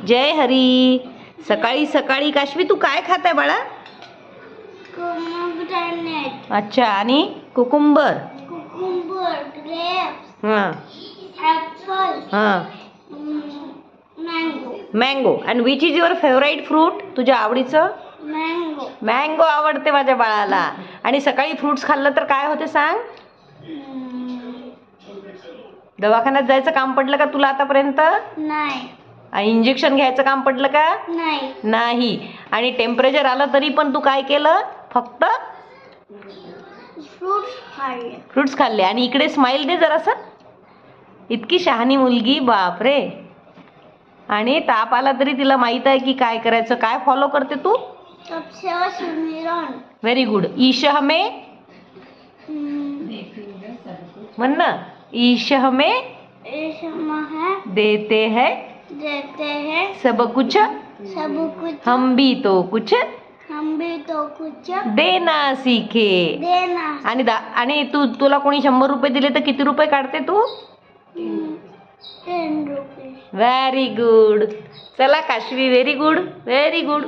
जय हरी. सकाळी सकाळी काशवी तू काय खात आहे बाळा? अच्छा, आणि कुकुंबर. ग्रेप्स, हां ऍपल, हां. Mango. Mango. And which is your favourite fruit? तुझ्या आवडीचं? मँगो. मँगो आवडते माझ्या बाळाला. आणि सकाळी फ्रुट्स खाल्लं तर काय होते सांग? दवाखान्यात जायचं काम पडलं का तुला आतापर्यंत? नाही. इंजेक्शन घ्यायचं काम पडलं का? नाही. नाही. आणि टेम्परेचर आलं तरी पण तू काय केलं? फक्त फ्रुट्स खाल्ले. आणि इकडे स्माइल दे जरासं. इतकी शहाणी मुलगी, बापरे. आणि ताप आला तरी तिला माहित आहे की काय करायचं. काय फॉलो करते तू? Very good. ईश हमें म्हण ना. ईश हमें देते हैं सब कुछ हम भी तो कुछ देना सीखे. आणि तुला कोणी 100 रुपये दिले तर किती रुपये काढते तू? 10 रुपये. Very good. चला Kashvi, very good, very good.